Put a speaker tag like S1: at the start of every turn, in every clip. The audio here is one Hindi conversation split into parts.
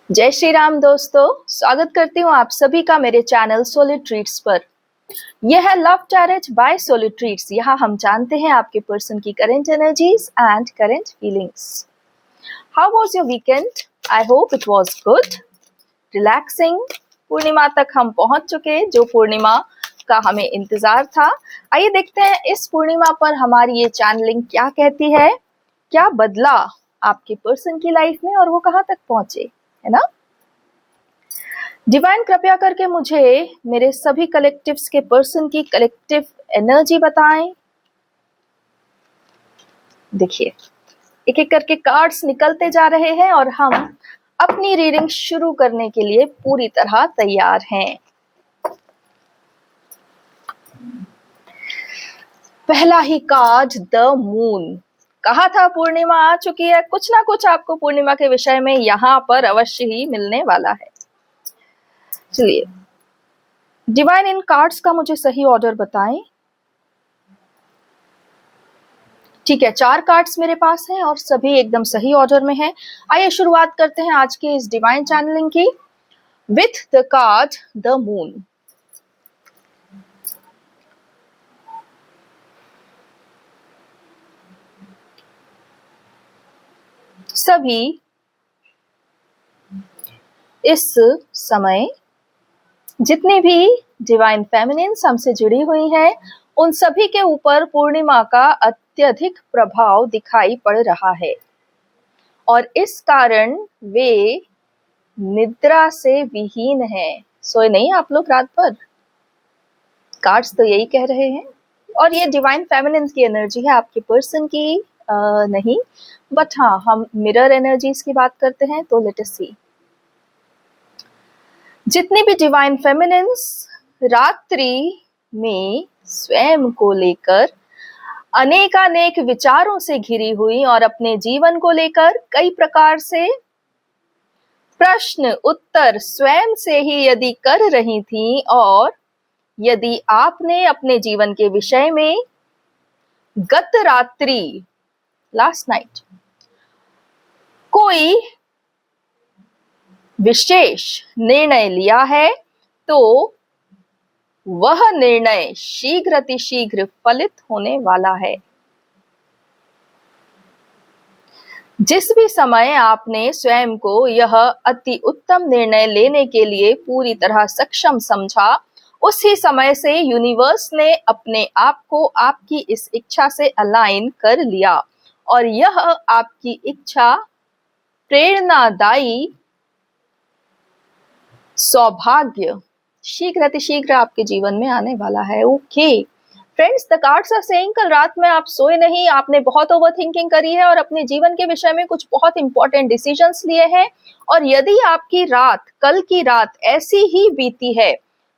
S1: जय श्री राम दोस्तों, स्वागत करती हूँ आप सभी का मेरे चैनल सोलिड ट्रीट्स पर। यह है love tarot by solid treats. यहाँ हम जानते हैं आपके पर्सन की current energies and current feelings. How was your weekend? I hope it was good, relaxing. पूर्णिमा तक हम पहुंच चुके, जो पूर्णिमा का हमें इंतजार था। आइए देखते हैं इस पूर्णिमा पर हमारी ये चैनलिंग क्या कहती है, क्या बदला आपके पर्सन की लाइफ में और वो कहाँ तक पहुंचे, है ना। डिवाइन कृपया करके मुझे मेरे सभी कलेक्टिव्स के पर्सन की कलेक्टिव एनर्जी बताएं। देखिए, एक एक करके कार्ड्स निकलते जा रहे हैं और हम अपनी रीडिंग शुरू करने के लिए पूरी तरह तैयार हैं। पहला ही कार्ड, द मून। कहा था पूर्णिमा आ चुकी है, कुछ ना कुछ आपको पूर्णिमा के विषय में यहाँ पर अवश्य ही मिलने वाला है। चलिए, डिवाइन इन कार्ड्स का मुझे सही ऑर्डर बताएं। ठीक है, 4 कार्ड्स मेरे पास हैं और सभी एकदम सही ऑर्डर में हैं। आइए शुरुआत करते हैं आज की इस डिवाइन चैनलिंग की with the card the moon. सभी इस समय जितनी भी डिवाइन फेमिनिन्स हमसे जुड़ी हुई हैं, उन सभी के ऊपर पूर्णिमा का अत्यधिक प्रभाव दिखाई पड़ रहा है और इस कारण वे निद्रा से विहीन हैं। सोए नहीं आप लोग रात भर? कार्ड्स तो यही कह रहे हैं और ये डिवाइन फेमिनिन्स की एनर्जी है, आपके पर्सन की नहीं। बट हाँ, हम मिरर एनर्जीज की बात करते हैं तो लेट अस सी। जितनी भी डिवाइन फेमिनिन्स रात्रि में स्वयं को लेकर अनेकानेक विचारों से घिरी हुई और अपने जीवन को लेकर कई प्रकार से प्रश्न उत्तर स्वयं से ही यदि कर रही थी, और यदि आपने अपने जीवन के विषय में गत रात्रि लास्ट नाइट कोई विशेष निर्णय लिया है तो वह निर्णय शीघ्र अतिशीघ्र फलित होने वाला है। जिस भी समय आपने स्वयं को यह अति उत्तम निर्णय लेने के लिए पूरी तरह सक्षम समझा, उसी समय से यूनिवर्स ने अपने आप को आपकी इस इच्छा से अलाइन कर लिया और यह आपकी इच्छा प्रेरणादायी सौभाग्य शीघ्र अतिशीघ्र आपके जीवन में आने वाला है। Okay friends, the cards are saying कल रात में आप सोए नहीं, आपने बहुत ओवर थिंकिंग करी है और अपने जीवन के विषय में कुछ बहुत इंपॉर्टेंट डिसीजंस लिए हैं। और यदि आपकी रात, कल की रात ऐसी ही बीती है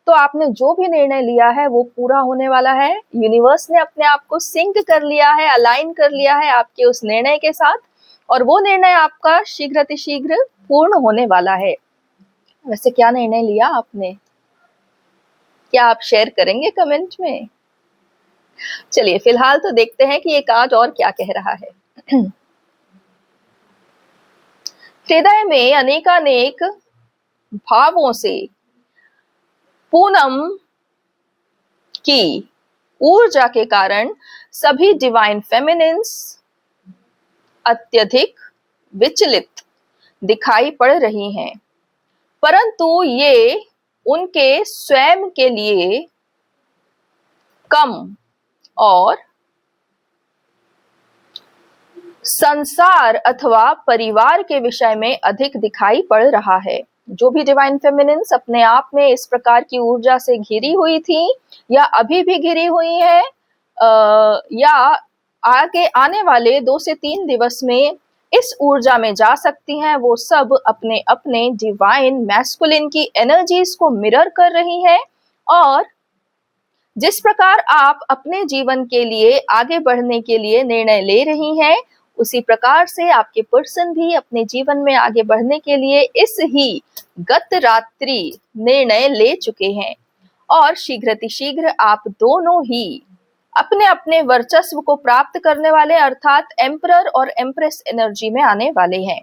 S1: तो आपने जो भी निर्णय लिया है वो पूरा होने वाला है। यूनिवर्स ने अपने आप को सिंक कर लिया है, अलाइन कर लिया है आपके उस निर्णय के साथ और वो निर्णय आपका शीघ्र अतिशीघ्र पूर्ण होने वाला है। वैसे क्या निर्णय लिया आपने, क्या आप शेयर करेंगे कमेंट में? चलिए फिलहाल तो देखते हैं कि ये कार्ड और क्या कह रहा है। हृदय में अनेकानेक भावों से पूनम की ऊर्जा के कारण सभी डिवाइन फेमिनिन्स अत्यधिक विचलित दिखाई पड़ रही हैं, परंतु ये उनके स्वयं के लिए कम और संसार अथवा परिवार के विषय में अधिक दिखाई पड़ रहा है। जो भी डिवाइन फेमिनिन्स अपने आप में इस प्रकार की ऊर्जा से घिरी हुई थी या अभी भी घिरी हुई है या आगे आने वाले 2 से 3 दिवस में इस ऊर्जा में जा सकती हैं, वो सब अपने अपने डिवाइन मैस्कुलिन की एनर्जीज को मिरर कर रही हैं। और जिस प्रकार आप अपने जीवन के लिए आगे बढ़ने के लिए निर्णय ले रही हैं, उसी प्रकार से आपके पर्सन भी अपने जीवन में आगे बढ़ने के लिए इस ही गत रात्रि निर्णय ले चुके हैं और शीघ्र आप दोनों ही अपने अपने वर्चस्व को प्राप्त करने वाले अर्थात एम्परर और एम्प्रेस एनर्जी में आने वाले हैं।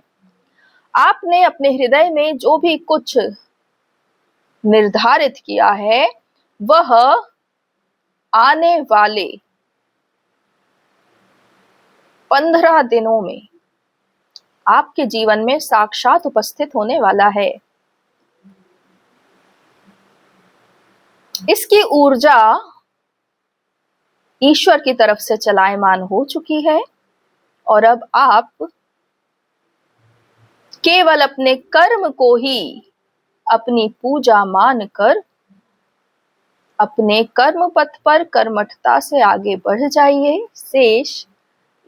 S1: आपने अपने हृदय में जो भी कुछ निर्धारित किया है वह आने वाले 15 दिनों में आपके जीवन में साक्षात उपस्थित होने वाला है। इसकी ऊर्जा ईश्वर की तरफ से चलायमान हो चुकी है और अब आप केवल अपने कर्म को ही अपनी पूजा मानकर अपने कर्म पथ पर कर्मठता से आगे बढ़ जाइए। शेष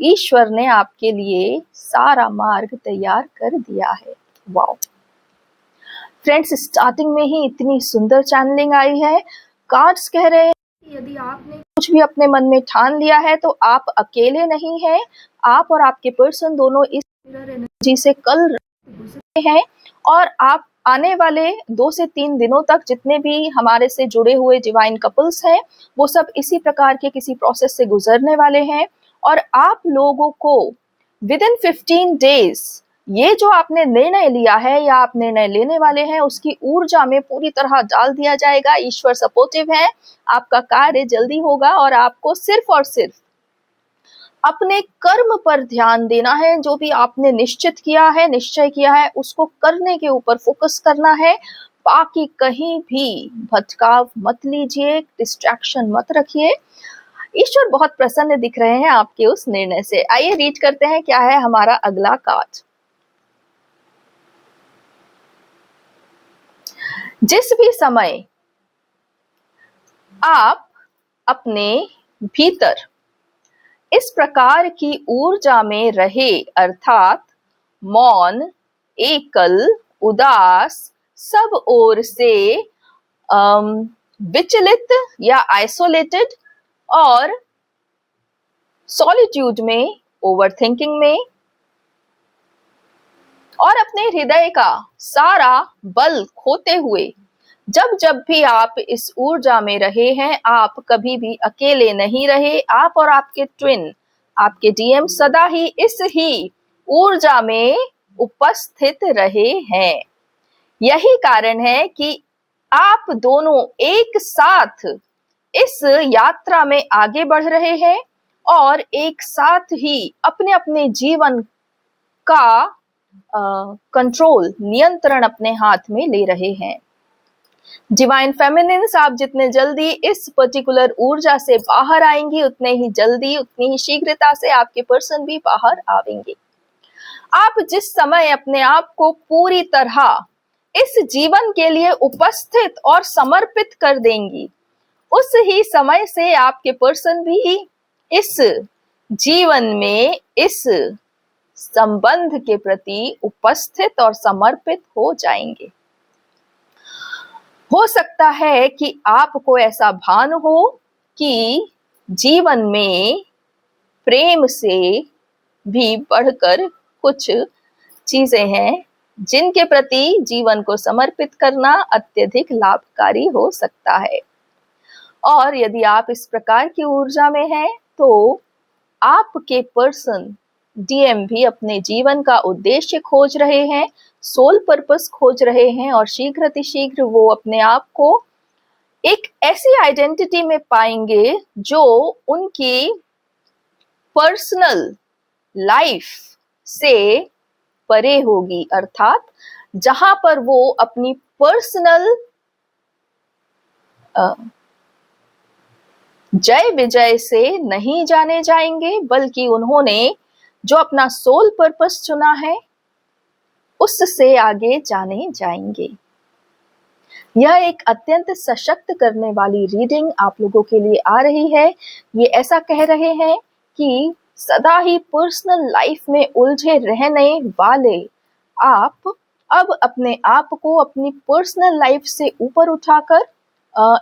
S1: ईश्वर ने आपके लिए सारा मार्ग तैयार कर दिया है। वाओ फ्रेंड्स, स्टार्टिंग में ही इतनी सुंदर चैनलिंग आई है। कार्ड्स कह रहे हैं कि यदि आपने कुछ भी अपने मन में ठान लिया है तो आप अकेले नहीं हैं। आप और आपके पर्सन दोनों इस मिरर एनर्जी से कल गुजरे हैं और आप आने वाले 2 से 3 दिनों तक जितने भी हमारे से जुड़े हुए डिवाइन कपल्स हैं वो सब इसी प्रकार के किसी प्रोसेस से गुजरने वाले हैं। और आप लोगों को विद इन 15 डेज ये जो आपने निर्णय लिया है या आप निर्णय लेने वाले हैं उसकी ऊर्जा में पूरी तरह डाल दिया जाएगा। ईश्वर सपोर्टिव है, आपका कार्य जल्दी होगा और आपको सिर्फ और सिर्फ अपने कर्म पर ध्यान देना है। जो भी आपने निश्चित किया है, निश्चय किया है, उसको करने के ऊपर फोकस करना है। बाकी कहीं भी भटकाव मत लीजिए, डिस्ट्रैक्शन मत रखिए। ईश्वर बहुत प्रसन्न दिख रहे हैं आपके उस निर्णय से। आइए रीड करते हैं क्या है हमारा अगला कार्ड। जिस भी समय आप अपने भीतर इस प्रकार की ऊर्जा में रहे, अर्थात मौन, एकल, उदास, सब ओर से विचलित या आइसोलेटेड और सॉलिट्यूड में, ओवरथिंकिंग में और अपने हृदय का सारा बल खोते हुए जब जब भी आप इस ऊर्जा में रहे हैं, आप कभी भी अकेले नहीं रहे। आप और आपके ट्विन, आपके डीएम सदा ही इस ही ऊर्जा में उपस्थित रहे हैं। यही कारण है कि आप दोनों एक साथ इस यात्रा में आगे बढ़ रहे हैं और एक साथ ही अपने अपने जीवन का कंट्रोल, नियंत्रण अपने हाथ में ले रहे हैं। डिवाइन फेमिनिन्स, आप जितने जल्दी इस पर्टिकुलर ऊर्जा से बाहर आएंगी उतने ही जल्दी, उतनी ही शीघ्रता से आपके पर्सन भी बाहर आएंगे। आप जिस समय अपने आप को पूरी तरह इस जीवन के लिए उपस्थित और समर्पित कर देंगी, उस ही समय से आपके पर्सन भी इस जीवन में इस संबंध के प्रति उपस्थित और समर्पित हो जाएंगे। हो सकता है कि आपको ऐसा भान हो कि जीवन में प्रेम से भी बढ़कर कुछ चीजें हैं जिनके प्रति जीवन को समर्पित करना अत्यधिक लाभकारी हो सकता है। और यदि आप इस प्रकार की ऊर्जा में हैं तो आपके पर्सन डीएम भी अपने जीवन का उद्देश्य खोज रहे हैं, सोल पर्पस खोज रहे हैं और शीघ्र अतिशीघ्र वो अपने आप को एक ऐसी आइडेंटिटी में पाएंगे जो उनकी पर्सनल लाइफ से परे होगी, अर्थात जहां पर वो अपनी पर्सनल जय विजय से नहीं जाने जाएंगे, बल्कि उन्होंने जो अपना सोल पर्पस चुना है उससे आगे जाने जाएंगे। यह एक अत्यंत सशक्त करने वाली रीडिंग आप लोगों के लिए आ रही है। ये ऐसा कह रहे हैं कि सदा ही पर्सनल लाइफ में उलझे रहने वाले आप अब अपने आप को अपनी पर्सनल लाइफ से ऊपर उठाकर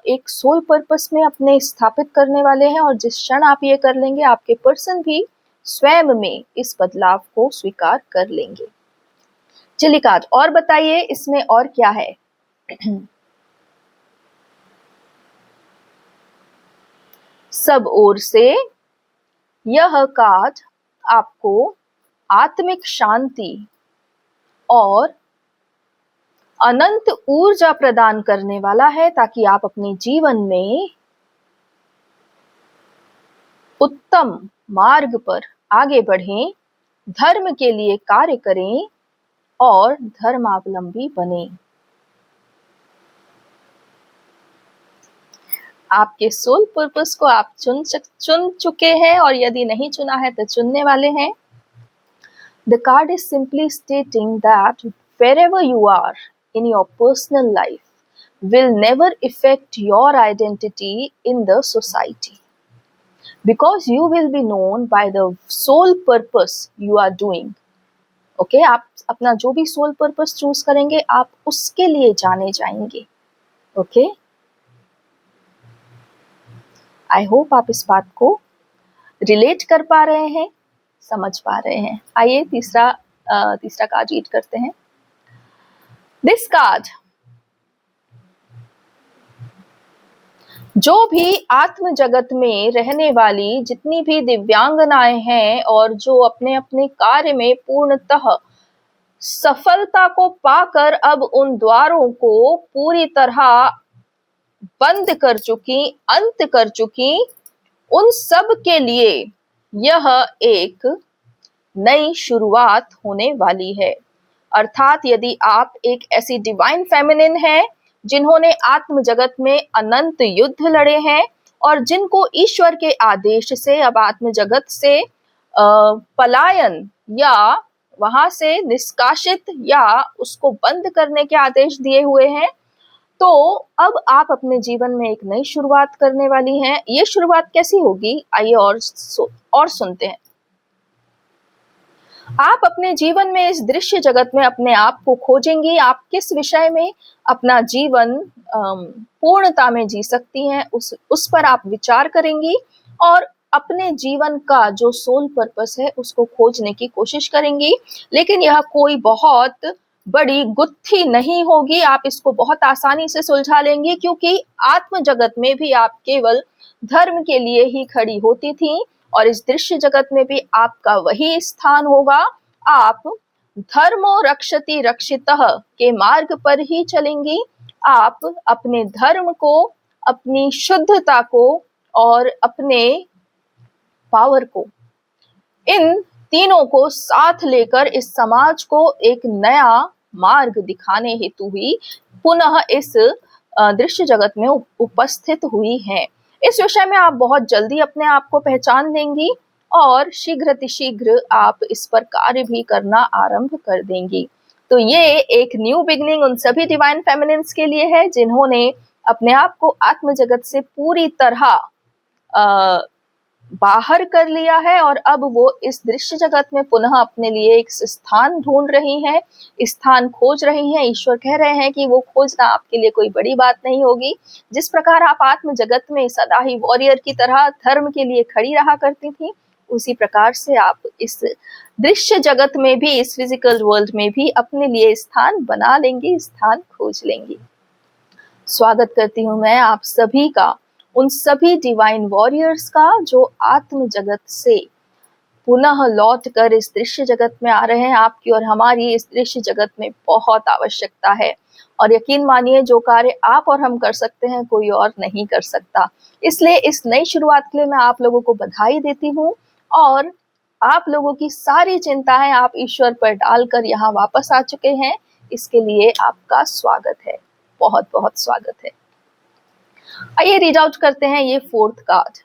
S1: एक सोल पर्पस में अपने स्थापित करने वाले हैं। और जिस क्षण आप ये कर लेंगे, आपके पर्सन भी स्वयं में इस बदलाव को स्वीकार कर लेंगे। चलिए कार्ड और बताइए इसमें और क्या है। सब ओर से यह कार्ड आपको आत्मिक शांति और अनंत ऊर्जा प्रदान करने वाला है, ताकि आप अपने जीवन में उत्तम मार्ग पर आगे बढ़ें, धर्म के लिए कार्य करें और धर्मावलंबी बने। आपके सोल पर्पस को आप चुन चुके हैं, और यदि नहीं चुना है तो चुनने वाले हैं। The card is simply stating that wherever you are in your personal life will never affect your identity in the society, because you will be known by the soul purpose you are doing. Okay, आप अपना जो भी सोल पर्पस चूज करेंगे आप उसके लिए जाने जाएंगे। ओके, आई होप आप इस बात को रिलेट कर पा रहे हैं, समझ पा रहे हैं। आइए तीसरा कार्ड रीड करते हैं। दिस कार्ड, जो भी आत्म जगत में रहने वाली जितनी भी दिव्यांगनाएं हैं और जो अपने अपने कार्य में पूर्णतः सफलता को पाकर अब उन द्वारों को पूरी तरह बंद कर चुकी, अंत कर चुकी, उन सब के लिए यह एक नई शुरुआत होने वाली है। अर्थात यदि आप एक ऐसी डिवाइन फेमिनिन हैं जिन्होंने आत्म जगत में अनंत युद्ध लड़े हैं और जिनको ईश्वर के आदेश से अब आत्म जगत से पलायन या वहां से निष्कासित या उसको बंद करने के आदेश दिए हुए हैं, तो अब आप अपने जीवन में एक नई शुरुआत करने वाली हैं। ये शुरुआत कैसी होगी, आइए और सुनते हैं। आप अपने जीवन में इस दृश्य जगत में अपने आप को खोजेंगी। आप किस विषय में अपना जीवन पूर्णता में जी सकती हैं, उस पर आप विचार करेंगी और अपने जीवन का जो सोल पर्पस है उसको खोजने की कोशिश करेंगी। लेकिन यह कोई बहुत बड़ी गुत्थी नहीं होगी, आप इसको बहुत आसानी से सुलझा लेंगी, क्योंकि आत्म जगत में भी आप केवल धर्म के लिए ही खड़ी होती थी और इस दृश्य जगत में भी आपका वही स्थान होगा। आप धर्मो रक्षति रक्षितः के मार्ग पर ही चलेंगी। आप अपने धर्म को, अपनी शुद्धता को और अपने पावर को, इन तीनों को साथ लेकर इस समाज को एक नया मार्ग दिखाने हेतु ही पुनः इस दृश्य जगत में उपस्थित हुई हैं। इस विषय में आप बहुत जल्दी अपने आप को पहचान लेंगी और शीघ्र आप इस पर कार्य भी करना आरंभ कर देंगी। तो ये एक न्यू बिगनिंग उन सभी डिवाइन फेमिनिन्स के लिए है जिन्होंने अपने आप को आत्म जगत से पूरी तरह बाहर कर लिया है और अब वो इस दृश्य जगत में पुनः अपने लिए एक स्थान ढूंढ रही हैं, स्थान खोज रही हैं। ईश्वर कह रहे हैं कि वो खोजना आपके लिए कोई बड़ी बात नहीं होगी। जिस प्रकार आप आत्म जगत में सदा ही वॉरियर की तरह धर्म के लिए खड़ी रहा करती थी, उसी प्रकार से आप इस दृश्य जगत में भी, इस फिजिकल वर्ल्ड में भी अपने लिए स्थान बना लेंगी, स्थान खोज लेंगी। स्वागत करती हूँ मैं आप सभी का, उन सभी डिवाइन वॉरियर्स का जो आत्म जगत से पुनः लौट कर इस दृश्य जगत में आ रहे हैं। आपकी और हमारी इस दृश्य जगत में बहुत आवश्यकता है और यकीन मानिए जो कार्य आप और हम कर सकते हैं कोई और नहीं कर सकता। इसलिए इस नई शुरुआत के लिए मैं आप लोगों को बधाई देती हूँ और आप लोगों की सारी चिंताएं आप ईश्वर पर डालकर यहाँ वापस आ चुके हैं, इसके लिए आपका स्वागत है, बहुत बहुत स्वागत है। आइए रीड आउट करते हैं ये fourth card.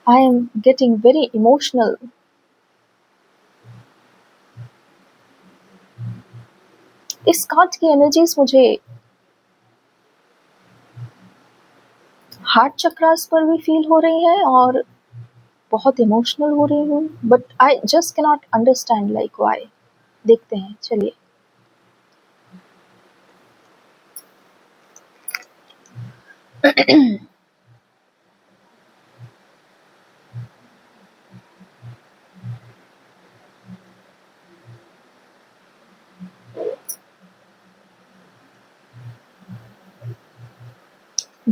S1: I am getting very emotional. इस कार्ड की एनर्जीज मुझे हार्ट चक्रास पर भी फील हो रही है और बहुत इमोशनल हो रही हूँ, but I just can not understand like why. देखते हैं, चलिए।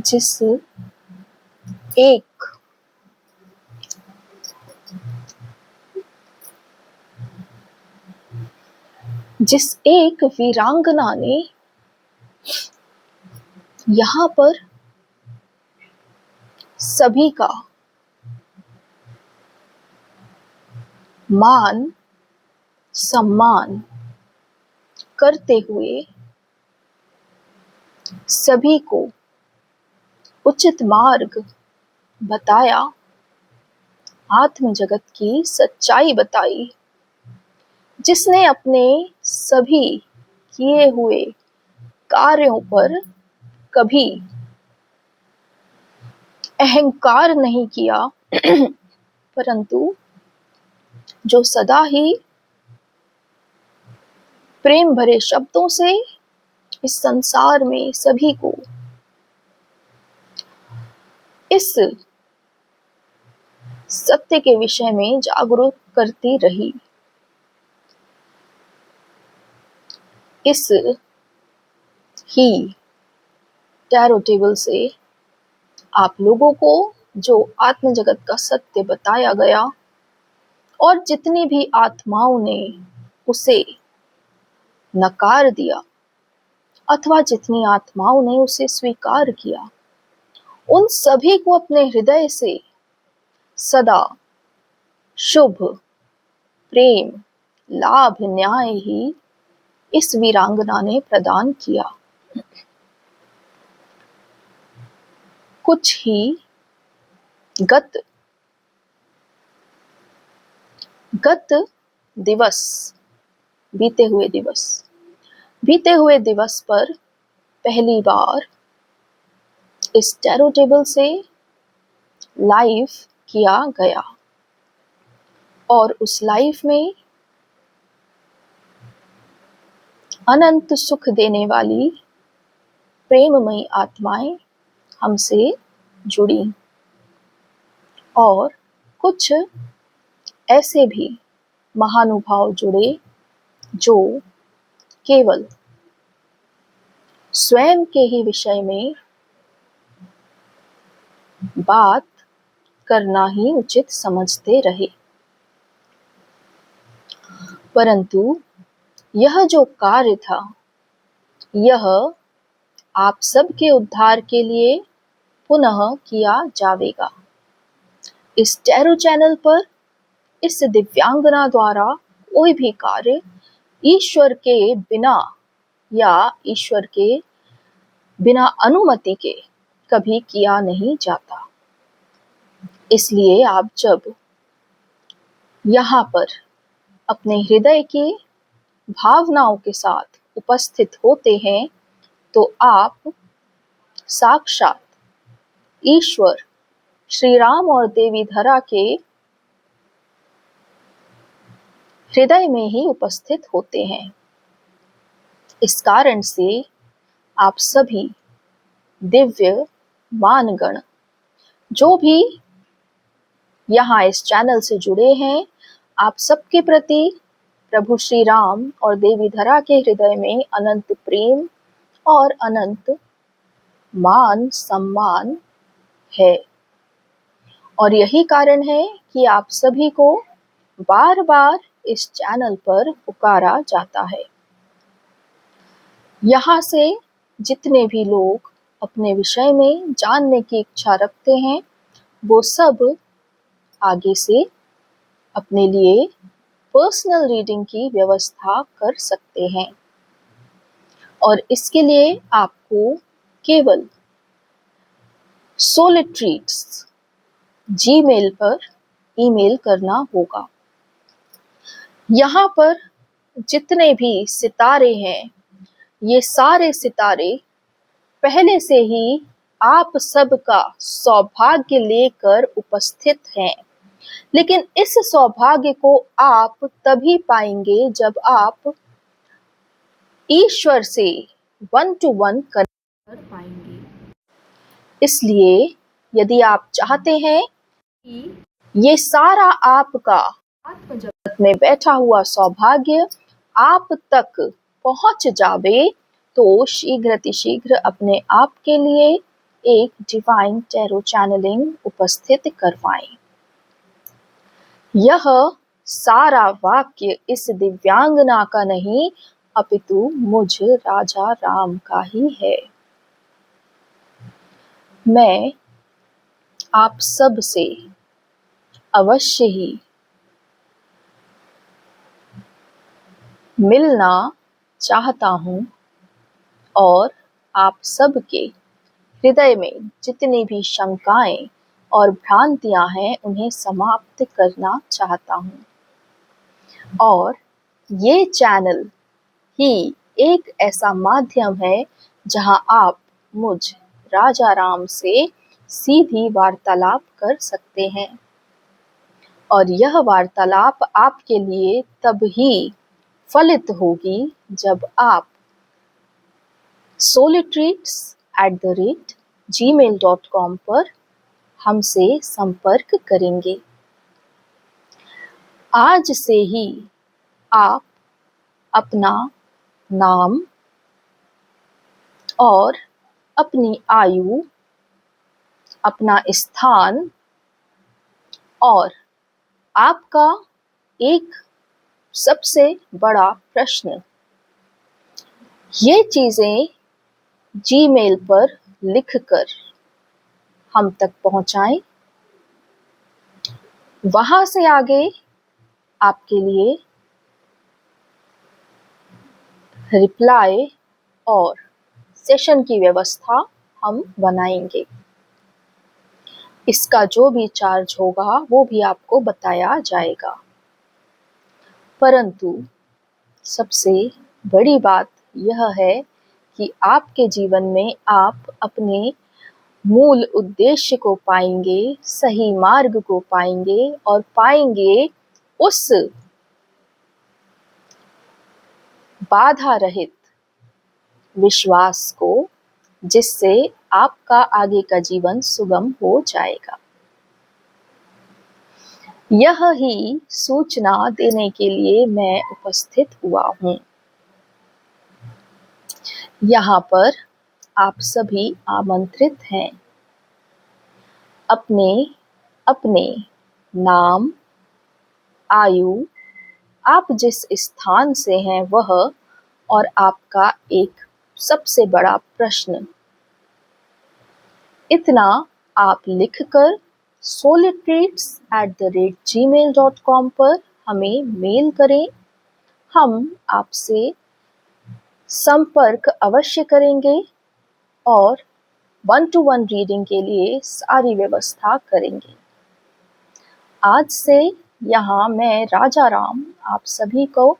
S1: जिस एक वीरांगना ने यहाँ पर सभी का मान सम्मान करते हुए सभी को उचित मार्ग बताया, आत्म जगत की सच्चाई बताई, जिसने अपने सभी किए हुए कार्यों पर कभी अहंकार नहीं किया, परंतु जो सदा ही प्रेम भरे शब्दों से इस संसार में सभी को इस सत्य के विषय में जागरूक करती रही। इस ही टैरो टेबल से आप लोगों को जो आत्म जगत का सत्य बताया गया और जितनी भी आत्माओं ने उसे नकार दिया अथवा जितनी आत्माओं ने उसे स्वीकार किया, उन सभी को अपने हृदय से सदा शुभ, प्रेम, लाभ, न्याय ही इस वीरांगना ने प्रदान किया। कुछ ही गत दिवस, बीते हुए दिवस पर पहली बार इस टैरो टेबल से लाइव किया गया और उस लाइफ में अनंत सुख देने वाली प्रेममयी आत्माएं हमसे जुड़ी और कुछ ऐसे भी महानुभाव जुड़े जो केवल स्वयं के ही विषय में बात करना ही उचित समझते रहे, परंतु यह जो कार्य था यह आप सबके उद्धार के लिए पुनः किया जाएगा। इस टैरो चैनल पर इस दिव्यांगना द्वारा कोई भी कार्य ईश्वर के बिना या ईश्वर के बिना अनुमति के कभी किया नहीं जाता। इसलिए आप जब यहाँ पर अपने हृदय की भावनाओं के साथ उपस्थित होते हैं तो आप साक्षात ईश्वर श्री राम और देवी धरा के हृदय में ही उपस्थित होते हैं। इस कारण से आप सभी दिव्य मानगण जो भी यहाँ इस चैनल से जुड़े हैं, आप सबके प्रति प्रभु श्री राम और देवी धरा के हृदय में अनंत प्रेम और अनंत मान सम्मान है और यही कारण है कि आप सभी को बार बार इस चैनल पर पुकारा जाता है। यहाँ से जितने भी लोग अपने विषय में जानने की इच्छा रखते हैं वो सब आगे से अपने लिए पर्सनल रीडिंग की व्यवस्था कर सकते हैं और इसके लिए आपको केवल सोल ट्रीट्स जीमेल पर ईमेल करना होगा। यहाँ पर जितने भी सितारे हैं ये सारे सितारे पहले से ही आप सबका सौभाग्य लेकर उपस्थित हैं, लेकिन इस सौभाग्य को आप तभी पाएंगे जब आप ईश्वर से 1-to-1 कनेक्ट कर पाएंगे। इसलिए यदि आप चाहते हैं कि ये सारा आपका आत्म जगत में बैठा हुआ सौभाग्य आप तक पहुंच जावे तो शीघ्र अपने आप के लिए एक डिवाइन टैरो चैनलिंग उपस्थित करवाएं। यह सारा वाक्य इस दिव्यांगना का नहीं अपितु मुझ राजा राम का ही है। मैं आप सब से अवश्य ही मिलना चाहता हूँ और आप सब के हृदय में जितनी भी शंकाएं और भ्रांतियां हैं उन्हें समाप्त करना चाहता हूँ। और ये चैनल ही एक ऐसा माध्यम है जहां आप मुझ राजा राम से सीधी वार्तालाप कर सकते हैं। और यह वार्तालाप आपके लिए तब ही फलित होगी जब आप solitreats@gmail.com पर हमसे संपर्क करेंगे। आज से ही आप अपना नाम और अपनी आयु, अपना स्थान और आपका एक सबसे बड़ा प्रश्न, ये चीजें जीमेल पर लिखकर हम तक पहुंचाएं। वहां से आगे आपके लिए रिप्लाई और सेशन की व्यवस्था हम बनाएंगे। इसका जो भी चार्ज होगा वो भी आपको बताया जाएगा। परंतु सबसे बड़ी बात यह है कि आपके जीवन में आप अपने मूल उद्देश्य को पाएंगे, सही मार्ग को पाएंगे और पाएंगे उस बाधा रहित विश्वास को जिससे आपका आगे का जीवन सुगम हो जाएगा। यह ही सूचना देने के लिए मैं उपस्थित हुआ हूँ। यहाँ पर आप सभी आमंत्रित हैं। अपने अपने नाम, आयु, आप जिस स्थान से हैं वह और आपका एक सबसे बड़ा प्रश्न, इतना आप लिखकर solitreats@gmail.com पर हमें मेल करें। हम आपसे संपर्क अवश्य करेंगे और 1-to-1 रीडिंग के लिए सारी व्यवस्था करेंगे। आज से यहाँ मैं राजा राम आप सभी को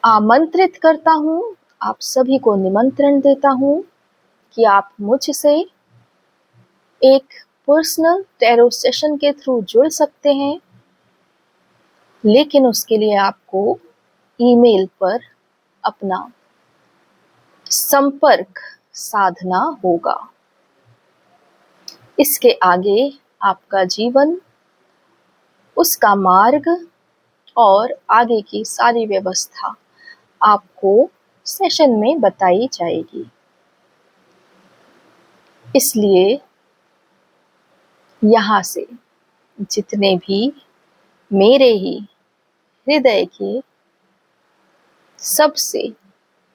S1: आमंत्रित करता हूँ, आप सभी को निमंत्रण देता हूँ कि आप मुझसे एक पर्सनल टैरो सेशन के थ्रू जुड़ सकते हैं, लेकिन उसके लिए आपको ईमेल पर अपना संपर्क साधना होगा। इसके आगे आपका जीवन, उसका मार्ग और आगे की सारी व्यवस्था आपको सेशन में बताई जाएगी। इसलिए यहाँ से जितने भी मेरे ही हृदय के सबसे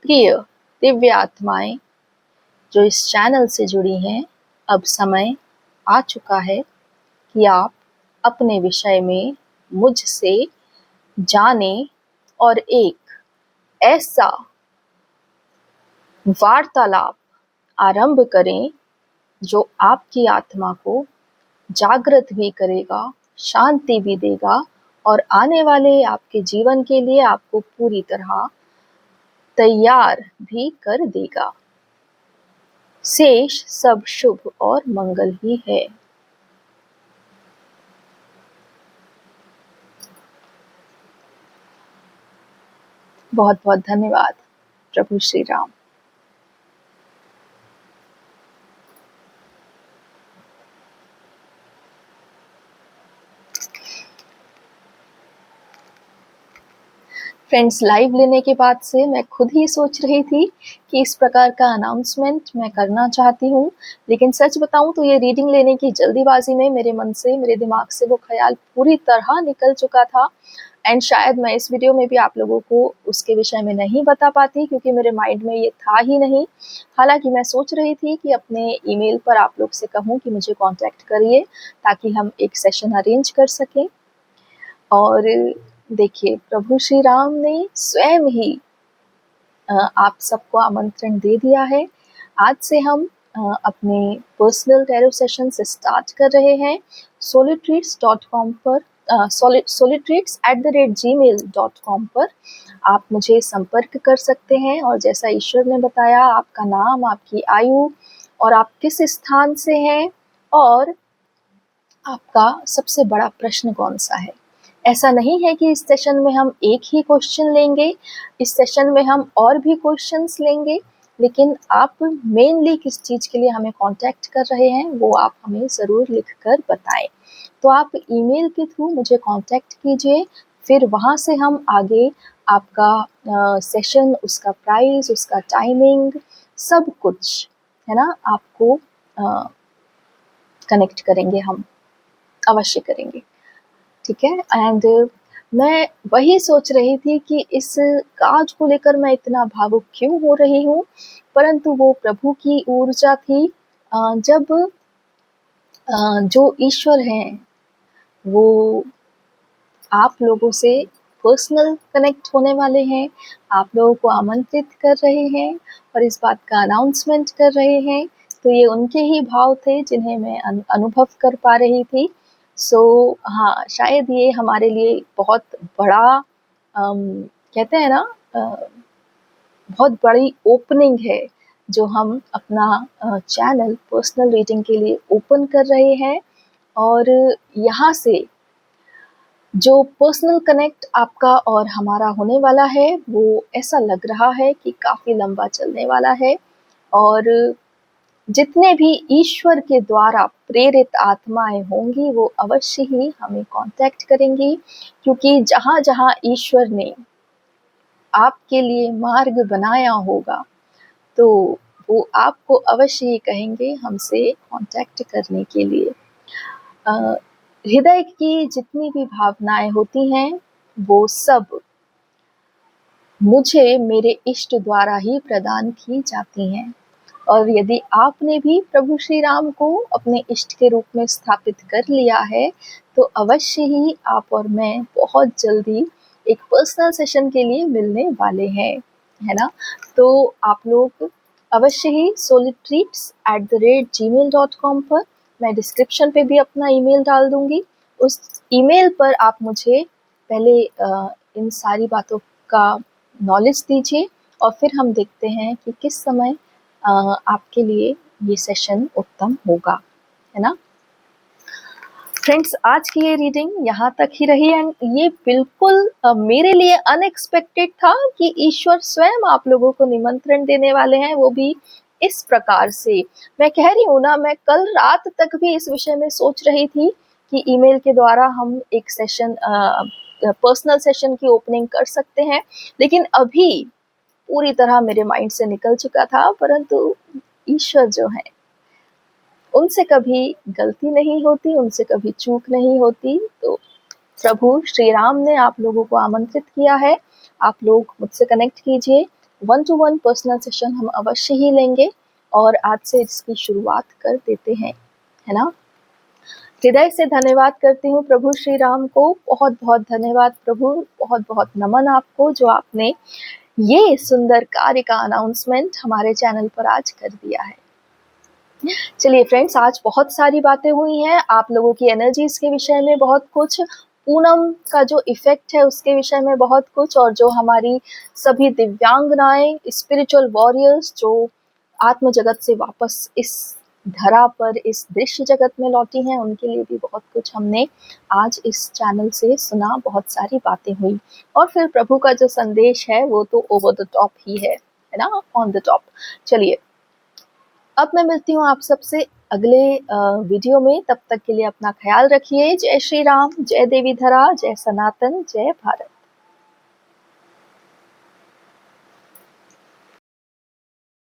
S1: प्रिय दिव्य आत्माएं जो इस चैनल से जुड़ी हैं, अब समय आ चुका है कि आप अपने विषय में मुझसे जाने और एक ऐसा वार्तालाप आरंभ करें जो आपकी आत्मा को जागृत भी करेगा, शांति भी देगा और आने वाले आपके जीवन के लिए आपको पूरी तरह तैयार भी कर देगा। शेष सब शुभ और मंगल ही है। बहुत बहुत धन्यवाद। प्रभु श्री राम। फ्रेंड्स, लाइव लेने के बाद से मैं खुद ही सोच रही थी कि इस प्रकार का अनाउंसमेंट मैं करना चाहती हूँ, लेकिन सच बताऊँ तो ये रीडिंग लेने की जल्दीबाजी में मेरे मन से, मेरे दिमाग से वो ख़्याल पूरी तरह निकल चुका था एंड शायद मैं इस वीडियो में भी आप लोगों को उसके विषय में नहीं बता पाती क्योंकि मेरे माइंड में ये था ही नहीं। हालाँकि मैं सोच रही थी कि अपने ईमेल पर आप लोग से कहूँ कि मुझे कॉन्टैक्ट करिए ताकि हम एक सेशन अरेंज कर सकें। और देखिए, प्रभु श्री राम ने स्वयं ही आप सबको आमंत्रण दे दिया है। आज से हम अपने पर्सनल टैरो सेशंस स्टार्ट कर रहे हैं। solitreats.com पर solitreats@gmail.com पर आप मुझे संपर्क कर सकते हैं और जैसा ईश्वर ने बताया, आपका नाम, आपकी आयु और आप किस स्थान से हैं और आपका सबसे बड़ा प्रश्न कौन सा है। ऐसा नहीं है कि इस सेशन में हम एक ही क्वेश्चन लेंगे, इस सेशन में हम और भी क्वेश्चंस लेंगे, लेकिन आप मेनली किस चीज़ के लिए हमें कांटेक्ट कर रहे हैं वो आप हमें ज़रूर लिखकर बताएं। तो आप ईमेल के थ्रू मुझे कांटेक्ट कीजिए, फिर वहाँ से हम आगे आपका सेशन, उसका प्राइस, उसका टाइमिंग, सब कुछ है ना, आपको कनेक्ट करेंगे, हम अवश्य करेंगे, ठीक है। एंड मैं वही सोच रही थी कि इस काज को लेकर मैं इतना भावुक क्यों हो रही हूँ, परंतु वो प्रभु की ऊर्जा थी। जब जो ईश्वर हैं वो आप लोगों से पर्सनल कनेक्ट होने वाले हैं, आप लोगों को आमंत्रित कर रहे हैं और इस बात का अनाउंसमेंट कर रहे हैं, तो ये उनके ही भाव थे जिन्हें मैं अनुभव कर पा रही थी। हाँ, शायद ये हमारे लिए बहुत बड़ा कहते हैं ना, बहुत बड़ी ओपनिंग है जो हम अपना चैनल पर्सनल रीडिंग के लिए ओपन कर रहे हैं। और यहाँ से जो पर्सनल कनेक्ट आपका और हमारा होने वाला है वो ऐसा लग रहा है कि काफ़ी लंबा चलने वाला है और जितने भी ईश्वर के द्वारा प्रेरित आत्माएं होंगी वो अवश्य ही हमें कांटेक्ट करेंगी, क्योंकि जहाँ जहाँ ईश्वर ने आपके लिए मार्ग बनाया होगा तो वो आपको अवश्य ही कहेंगे हमसे कांटेक्ट करने के लिए। हृदय की जितनी भी भावनाएं होती हैं वो सब मुझे मेरे इष्ट द्वारा ही प्रदान की जाती हैं और यदि आपने भी प्रभु श्री राम को अपने इष्ट के रूप में स्थापित कर लिया है तो अवश्य ही आप और मैं बहुत जल्दी एक पर्सनल सेशन के लिए मिलने वाले हैं, है ना। तो आप लोग अवश्य ही solitreats@gmail.com पर, मैं डिस्क्रिप्शन पे भी अपना ईमेल डाल दूंगी, उस ईमेल पर आप मुझे पहले इन सारी बातों का नॉलेज दीजिए और फिर हम देखते हैं कि किस समय आपके लिए ये सेशन उत्तम होगा, है ना। फ्रेंड्स, आज की ये रीडिंग यहाँ तक ही रही एंड ये बिल्कुल मेरे लिए अनएक्सपेक्टेड था कि ईश्वर स्वयं आप लोगों को निमंत्रण देने वाले हैं, वो भी इस प्रकार से। मैं कह रही हूँ ना, मैं कल रात तक भी इस विषय में सोच रही थी कि ईमेल के द्वारा हम एक सेशन, पर्सनल सेशन की ओपनिंग कर सकते हैं, लेकिन अभी पूरी तरह मेरे माइंड से निकल चुका था। परंतु ईश्वर जो है उनसे कभी गलती नहीं होती, उनसे कभी चूक नहीं होती। तो प्रभु श्री राम ने आप लोगों को आमंत्रित किया है, आप लोग मुझसे कनेक्ट कीजिए, 1-to-1 पर्सनल सेशन हम अवश्य ही लेंगे और आज से इसकी शुरुआत कर देते हैं, है ना। हृदय से धन्यवाद करती हूँ प्रभु श्री राम को, बहुत बहुत धन्यवाद प्रभु, बहुत बहुत नमन आपको जो आपने ये सुंदर कार्य का अनाउंसमेंट हमारे चैनल पर आज कर दिया है। चलिए फ्रेंड्स, आज बहुत सारी बातें हुई हैं, आप लोगों की एनर्जीज के विषय में बहुत कुछ, पूनम का जो इफेक्ट है उसके विषय में बहुत कुछ, और जो हमारी सभी दिव्यांगनाएं, स्पिरिचुअल वॉरियर्स जो आत्म जगत से वापस इस धरा पर, इस दृश्य जगत में लौटी हैं, उनके लिए भी बहुत कुछ हमने आज इस चैनल से सुना, बहुत सारी बातें हुई। और फिर प्रभु का जो संदेश है वो तो ओवर द टॉप ही है ना, ऑन द टॉप। चलिए, अब मैं मिलती हूँ आप सबसे अगले वीडियो में, तब तक के लिए अपना ख्याल रखिए। जय श्री राम, जय देवी धरा, जय सनातन, जय भारत।